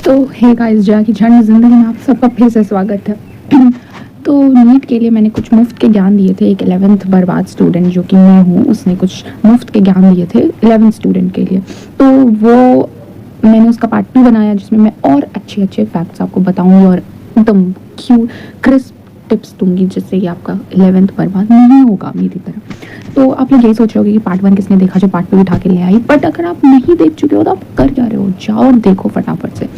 तो hey guys, Jaya की झंड ज़िंदगी में आप सबका फिर से स्वागत है। तो नीट के लिए मैंने कुछ मुफ्त के ज्ञान दिए थे। एक 11th बर्बाद स्टूडेंट जो कि मैं हूँ, उसने कुछ मुफ्त के ज्ञान दिए थे 11th स्टूडेंट के लिए। तो वो मैंने उसका पार्ट 2 बनाया, जिसमें मैं और अच्छे अच्छे फैक्ट्स आपको बताऊँगी और एकदम क्रिस्प टिप्स दूंगी, जिससे कि आपका 11th बर्बाद नहीं होगा मेरी तरह। तो आप लोग यही सोच रहे होगे कि पार्ट 1 किसने देखा, जो पार्ट 2 उठा के ले आई। बट अगर आप नहीं देख चुके हो तो आप कर क्या रहे हो, जाओ और देखो फटाफट से।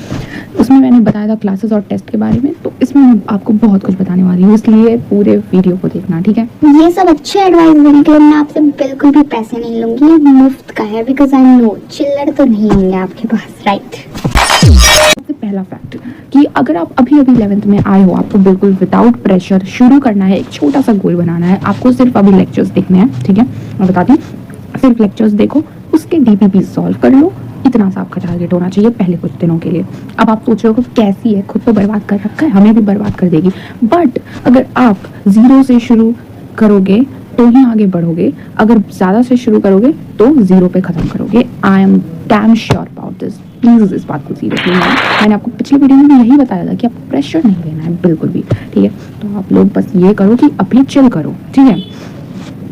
उसमें मैंने बताया था क्लासेस और टेस्ट के बारे में, तो इसमें मैं आपको बहुत कुछ बताने वाली हूँ, इसलिए पूरे वीडियो को देखना, ठीक है। ये सब अच्छे एडवाइस देने के लिए मैं आपसे बिल्कुल भी पैसे नहीं लूंगी, ये मुफ्त का है। बिकॉज आई नो चिल्लर तो नहीं होंगे आपके पास, राइट। सबसे पहला फैक्ट कि अगर आप अभी 11th में आए हो, आपको बिल्कुल विदाउट प्रेशर शुरू करना है। एक छोटा सा गोल बनाना है, आपको सिर्फ अभी लेक्चर्स देखने हैं, ठीक है। मैं बताती हूँ, सिर्फ लेक्चर्स देखो, उसके डीपीपी सॉल्व कर लो। इतना सा आपका टारगेट होना चाहिए पहले कुछ दिनों के लिए। अब आप सोच रहे हो कैसी है, खुद तो बर्बाद कर रखा है, हमें भी बर्बाद कर देगी। बट अगर आप 0 से शुरू करोगे तो ही आगे बढ़ोगे, अगर ज़्यादा से शुरू करोगे तो 0 पे ख़त्म करोगे। I am damn sure about this. Please इस बात को सीरियसली लेना। मैंने आपको पिछले वीडियो में भी यही बताया था कि आपको प्रेशर नहीं लेना है बिल्कुल भी, ठीक है। तो आप लोग बस ये करो कि अभी चिल करो, ठीक है।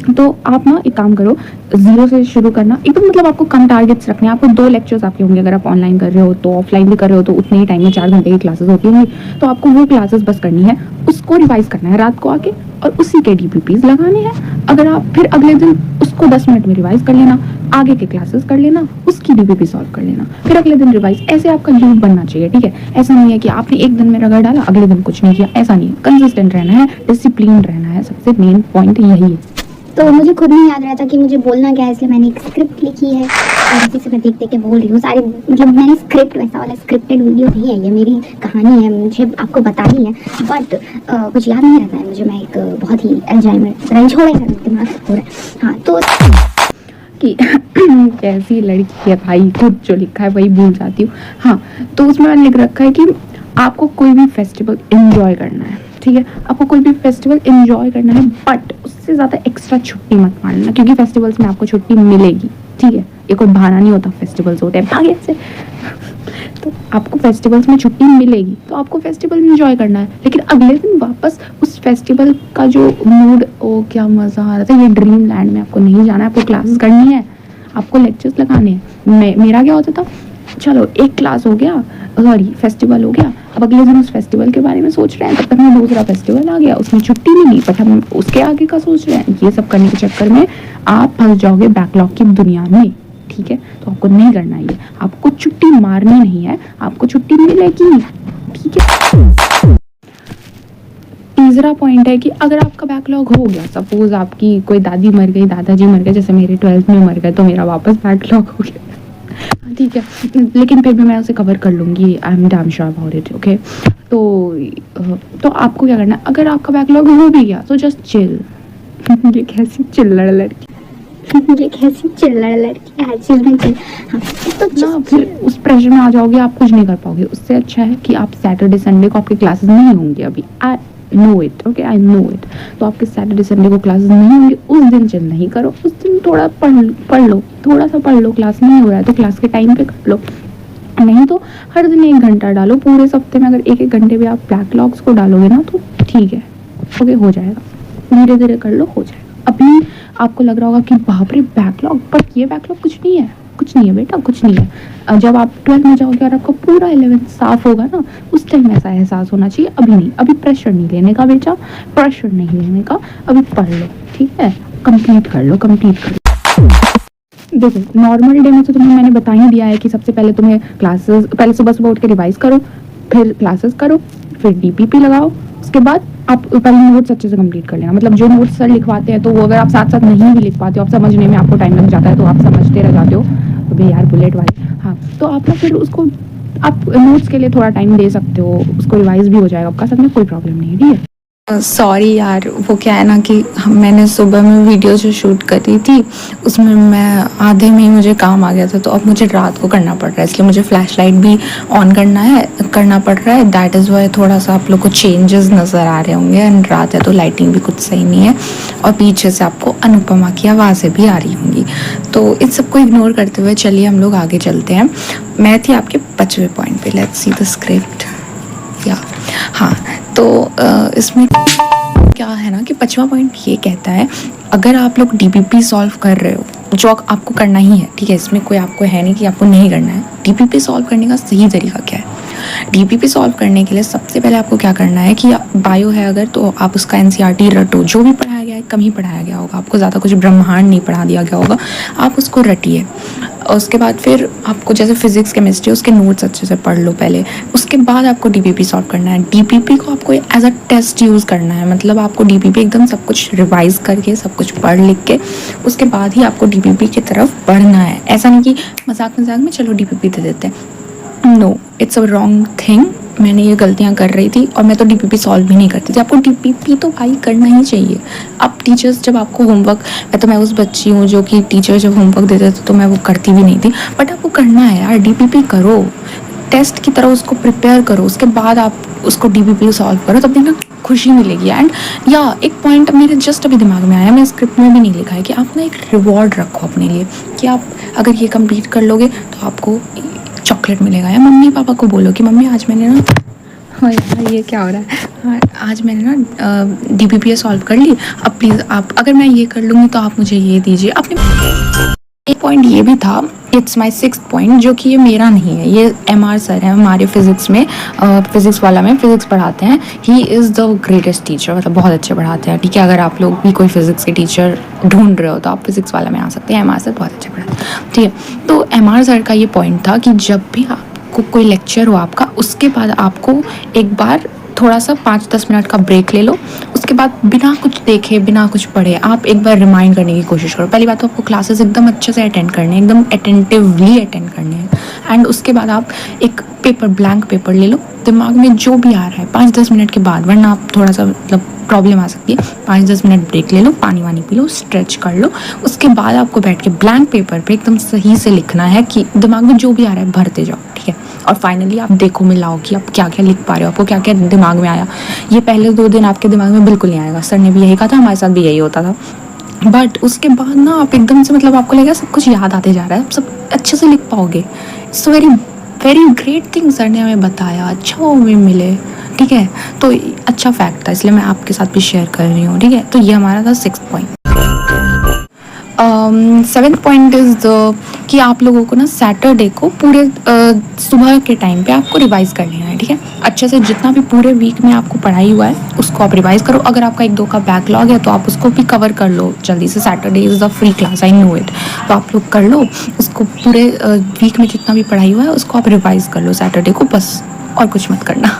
तो आप ना एक काम करो, 0 से शुरू करना एकदम, मतलब आपको कम टारगेट्स रखने हैं। आपको 2 लेक्चर्स आपके होंगे, अगर आप ऑनलाइन कर रहे हो तो, ऑफलाइन भी कर रहे हो तो उतने ही टाइम में 4 घंटे की क्लासेस होती होंगी। तो आपको वो क्लासेस बस करनी है, उसको रिवाइज करना है रात को आके, और उसी के डीपीपीज लगाने हैं। अगर आप फिर अगले दिन उसको 10 मिनट में रिवाइज कर लेना, आगे के क्लासेस कर लेना, उसकी डीपीपी सॉल्व कर लेना, फिर अगले दिन रिवाइज। ऐसे आपका लूप बनना चाहिए, ठीक है। ऐसा नहीं है कि आपने एक दिन में रगड़ डाला, अगले दिन कुछ नहीं किया, ऐसा नहीं है। कंसिस्टेंट रहना है, डिसिप्लिन रहना है, सबसे मेन पॉइंट यही है। तो मुझे खुद नहीं याद रहता कि मुझे बोलना क्या है, इसलिए मैंने एक स्क्रिप्ट लिखी है और इसी से मैं देख देख के बोल रही हूँ सारी। मतलब मैंने स्क्रिप्ट, वैसा वाला स्क्रिप्टेड वीडियो नहीं है, ये मेरी कहानी है, मुझे आपको बतानी है। बट कुछ याद नहीं रहता है मुझे। मैं एक बहुत ही अल्जाइमर छोड़ेगा दिमाग हो रहा है। हाँ, तो कि कैसी लड़की है भाई, खुद जो लिखा है वही भूल जाती हूँ। हाँ, तो उसमें मैंने लिख रखा है कि आपको कोई भी फेस्टिवल एंजॉय करना है, ठीक है। आपको कोई भी फेस्टिवल एंजॉय करना है, बट उससे ज़्यादा एक्स्ट्रा छुट्टी मत मारना, क्योंकि फेस्टिवल्स में आपको छुट्टी मिलेगी, ठीक है। ये कोई बहाना नहीं होता, फेस्टिवल्स होते हैं भाग्य से। तो आपको फेस्टिवल्स में छुट्टी मिलेगी, तो आपको फेस्टिवल एंजॉय करना है। लेकिन अगले दिन वापस उस फेस्टिवल का जो मूड, ओ क्या मज़ा आ रहा था, ये ड्रीम लैंड में आपको नहीं जाना है। आपको क्लासेस करनी है, आपको लेक्चर्स लगाने हैं। मेरा क्या होता था, चलो एक क्लास हो गया, सॉरी फेस्टिवल हो गया, अब अगले दिन उस फेस्टिवल के बारे में सोच रहे हैं, तब तक में दूसरा फेस्टिवल आ गया, उसमें छुट्टी मिली, बट हम उसके आगे का सोच रहे हैं। ये सब करने के चक्कर में आप फंस जाओगे बैकलॉग की दुनिया में, ठीक है। तो आपको नहीं करना है ये, आपको छुट्टी मारनी नहीं है, आपको छुट्टी मिलेगी, ठीक है। तीसरा पॉइंट है कि अगर आपका बैकलॉग हो गया, सपोज आपकी कोई दादी मर गई, दादाजी मर गए, जैसे मेरे 12th में मर गए, तो मेरा वापस बैकलॉग हो गया, ठीक है। लेकिन फिर भी मैं उसे कवर कर लूँगी, I am damn sure about it, okay. तो आपको क्या करना है, अगर आपका बैकलॉग हो भी गया तो जस्ट चिल। ये कैसी चिल्लड़ लड़की, ये कैसी चिल्लर लड़की है, चिल में चिल। हाँ, तो ना फिर उस प्रेशर में आ जाओगे, आप कुछ नहीं कर पाओगे। उससे अच्छा है कि आप सैटरडे संडे को आपकी क्लासेस नहीं होंगी, अभी I know it, okay, I know it. तो आपके सैटरडे संडे को क्लासेस नहीं होंगे, उस दिन चिल नहीं करो, उस दिन थोड़ा पढ़ लो, थोड़ा सा पढ़ लो। क्लास नहीं हो रहा है तो क्लास के टाइम पे कर लो, नहीं तो हर दिन 1 घंटा डालो। पूरे हफ्ते में अगर 1-1 घंटे भी आप बैकलॉग्स को डालोगे ना, तो ठीक है, ओके, हो जाएगा। धीरे धीरे कर लो, हो जाएगा। अभी आपको लग रहा होगा कि बाप रे बैकलॉग, बट ये बैकलॉग कुछ नहीं है, कुछ नहीं है बेटा, कुछ नहीं है। जब आप 12th में जाओगे और आपका पूरा 11th साफ होगा ना, उस टाइम ऐसा एहसास होना चाहिए। अभी नहीं, अभी प्रेशर नहीं लेने का बेटा, प्रेशर नहीं लेने का। अभी पढ़ लो, ठीक है, कंप्लीट कर लो, कंप्लीट कर लो। देखो, नॉर्मल डे में तो तुम्हें मैंने बता ही दिया है कि सबसे पहले तुम्हें क्लासेस, पहले सुबह सुबह उठ के रिवाइज करो, फिर क्लासेस करो, फिर डीपीपी लगाओ। उसके बाद आप पहले नोट्स अच्छे से कंप्लीट कर लेना। मतलब जो नोट्स सर लिखवाते हैं, तो वो अगर आप साथ साथ नहीं भी लिख पाते हो, आप समझने में आपको टाइम लग जाता है, तो आप समझते रह जाते हो। अबे यार बुलेट वाले, हाँ, तो आप ना फिर उसको, आप नोट्स के लिए थोड़ा टाइम दे सकते हो, उसको रिवाइज भी हो जाएगा आपका, साथ में कोई प्रॉब्लम नहीं है, ठीक है। सॉरी यार, वो क्या है ना कि मैंने सुबह में वीडियो जो शूट करी थी उसमें मैं आधे में ही मुझे काम आ गया था, तो अब मुझे रात को करना पड़ रहा है, इसलिए मुझे फ्लैश लाइट भी ऑन करना पड़ रहा है। दैट इज़ वाई थोड़ा सा आप लोग को चेंजेस नज़र आ रहे होंगे। एंड रात है तो लाइटिंग भी कुछ सही नहीं है, और पीछे से आपको अनुपमा की आवाज़ें भी आ रही होंगी। तो इन सबको इग्नोर करते हुए चलिए हम लोग आगे चलते हैं। मैं थी आपके 5वें पॉइंट पे। Let's see the script. या हाँ, तो इसमें क्या है ना कि 5वां पॉइंट ये कहता है, अगर आप लोग डीपीपी सॉल्व कर रहे हो, जो आपको करना ही है, ठीक है, इसमें कोई आपको है नहीं कि आपको नहीं करना है। डीपीपी सॉल्व करने का सही तरीका क्या है? डीपीपी सॉल्व करने के लिए सबसे पहले आपको क्या करना है कि बायो है अगर, तो आप उसका एनसीईआरटी रटो। जो भी पढ़ाया गया है कम ही पढ़ाया गया होगा, आपको ज़्यादा कुछ ब्रह्मांड नहीं पढ़ा दिया गया होगा, आप उसको रटिए। उसके बाद फिर आपको जैसे फिजिक्स केमिस्ट्री उसके नोट्स अच्छे से पढ़ लो पहले, उसके बाद आपको डीपीपी सॉल्व करना है। डीपीपी को आपको एज अ टेस्ट यूज़ करना है, मतलब आपको डीपीपी एकदम सब कुछ रिवाइज करके सब कुछ पढ़ लिख के उसके बाद ही आपको डीपीपी की तरफ बढ़ना है। ऐसा नहीं कि मजाक में चलो डीपीपी दे देते हैं। No, it's a wrong thing. मैंने ये गलतियाँ कर रही थी और मैं तो डीपीपी सॉल्व भी नहीं करती थी। आपको डीपीपी तो भाई करना ही चाहिए। अब टीचर्स जब आपको होमवर्क, मैं उस बच्ची हूँ जो कि टीचर जब होमवर्क देते थे तो मैं वो करती भी नहीं थी, बट आपको करना है यार। डीपीपी करो, टेस्ट की तरह उसको प्रिपेयर करो, उसके बाद आप उसको डीपीपी सॉल्व करो, तब देखना खुशी मिलेगी। एंड या एक पॉइंट मेरे जस्ट अभी दिमाग में आया, मैं स्क्रिप्ट में भी नहीं लिखा है, कि आप ना एक रिवॉर्ड रखो अपने लिए, कि आप अगर ये कंप्लीट कर लोगे तो आपको चॉकलेट मिलेगा। या मम्मी पापा को बोलो कि मम्मी आज मैंने ना, हाँ यार ये क्या हो रहा है, हाँ आज मैंने ना डीपीपी सॉल्व कर ली, अब प्लीज़ आप, अगर मैं ये कर लूँगी तो आप मुझे ये दीजिए। अपने एक पॉइंट ये भी था, इट्स माई 6th पॉइंट, जो कि ये मेरा नहीं है, ये MR सर है हमारे फिजिक्स में, फिजिक्स वाला में फिजिक्स पढ़ाते हैं। He is the greatest teacher, मतलब बहुत अच्छे पढ़ाते हैं, ठीक है। अगर आप लोग भी कोई फिजिक्स के टीचर ढूंढ रहे हो तो आप फिजिक्स वाला में आ सकते हैं। MR सर बहुत अच्छे पढ़ाते हैं, ठीक है। तो MR सर का ये पॉइंट था कि जब भी आपको कोई लेक्चर हो आपका, उसके बाद आपको एक बार थोड़ा सा 5-10 मिनट का ब्रेक ले लो। उसके बाद बिना कुछ देखे बिना कुछ पढ़े आप एक बार रिमाइंड करने की कोशिश करो। पहली बात तो आपको क्लासेस एकदम अच्छे से अटेंड करने हैं, एकदम अटेंटिवली अटेंड करने हैं। एंड उसके बाद आप एक पेपर, ब्लैंक पेपर ले लो, दिमाग में जो भी आ रहा है 5-10 मिनट के बाद, वरना आप थोड़ा सा मतलब प्रॉब्लम आ सकती है। 5-10 मिनट ब्रेक ले लो, पानी वानी पी लो, स्ट्रेच कर लो। उसके बाद आपको बैठ के ब्लैंक पेपर पे एकदम सही से लिखना है, कि दिमाग में जो भी आ रहा है भरते जाओ, ठीक है। और फाइनली आप देखो, मिलाओ कि आप क्या क्या लिख पा रहे हो, आपको क्या क्या दिमाग में आया। ये पहले 2 दिन आपके दिमाग में बिल्कुल नहीं आएगा, सर ने भी यही कहा था, हमारे साथ भी यही होता था। बट उसके बाद ना आप एकदम से, मतलब आपको लगेगा सब कुछ याद आते जा रहा है, आप सब अच्छे से लिख पाओगे। It's very very great thing sir ने हमें बताया, अच्छा वो हमें मिले, ठीक है। तो अच्छा फैक्ट था, इसलिए मैं आपके साथ भी शेयर कर रही हूँ, ठीक है। तो ये हमारा था 6th point. 7th point is the कि आप लोगों को ना सैटरडे को पूरे सुबह के टाइम पे आपको रिवाइज़ कर लेना है, ठीक है। अच्छे से जितना भी पूरे वीक में आपको पढ़ाई हुआ है उसको आप रिवाइज़ करो। अगर आपका 1-2 का बैकलॉग है तो आप उसको भी कवर कर लो जल्दी से। Saturday is the free class, I know it. तो आप लोग कर लो उसको, पूरे वीक में जितना भी पढ़ाई हुआ है उसको आप रिवाइज़ कर लो सैटरडे को, बस और कुछ मत करना।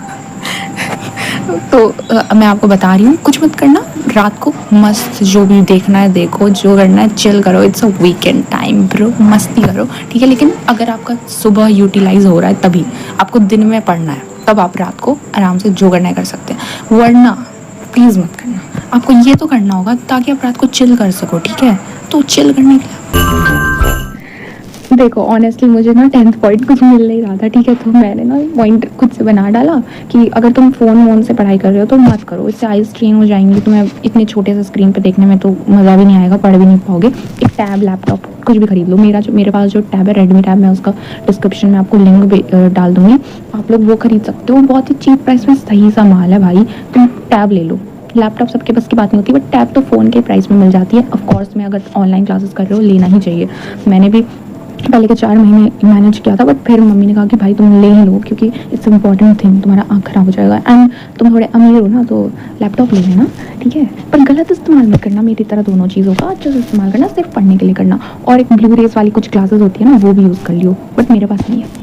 तो मैं आपको बता रही हूँ, कुछ मत करना। रात को मस्त जो भी देखना है देखो, जो करना है चिल करो। It's a weekend time bro, मस्ती करो, ठीक है। लेकिन अगर आपका सुबह यूटिलाइज हो रहा है तभी, आपको दिन में पढ़ना है तब आप रात को आराम से जो करना है कर सकते हैं, वरना प्लीज़ मत करना। आपको ये तो करना होगा ताकि आप रात को चिल कर सको, ठीक है। तो चिल करने के लिए देखो, ऑनेस्टली मुझे ना 10th पॉइंट कुछ मिल नहीं रहा था, ठीक है। तो मैंने ना पॉइंट खुद से बना डाला कि अगर तुम फ़ोन से पढ़ाई कर रहे हो तो मत करो, इससे आईज स्ट्रेन हो जाएंगी, तुम्हें इतने छोटे से स्क्रीन पे देखने में तो मज़ा भी नहीं आएगा, पढ़ भी नहीं पाओगे। एक टैब, लैपटॉप कुछ भी खरीद लो। मेरे पास जो टैब है रेडमी टैब, मैं उसका डिस्क्रिप्शन में आपको लिंक डाल दूँगी, आप लोग वो खरीद सकते हो। बहुत ही चीप प्राइस में सही सा माल है भाई, तुम टैब ले लो। लैपटॉप सबके बस की बात नहीं होती, बट टैब तो फ़ोन के प्राइस में मिल जाती है। ऑफ कोर्स में अगर ऑनलाइन क्लासेस कर रहे हो लेना ही चाहिए। मैंने भी पहले के 4 महीने मैनेज किया था, बट फिर मम्मी ने कहा कि भाई तुम ले ही लो, क्योंकि इट्स इम्पॉर्टेंट थिंग, तुम्हारा आँख खराब हो जाएगा। एंड तुम थोड़े अमीर हो ना, तो लैपटॉप ले लेना, ठीक है। पर गलत इस्तेमाल मत करना, मेरी तरह दोनों चीज़ों का अच्छे से इस्तेमाल करना, सिर्फ पढ़ने के लिए करना। और एक ब्लू रेज वाली कुछ क्लासेस होती है ना, वो भी यूज़ कर लियो, बट मेरे पास नहीं है।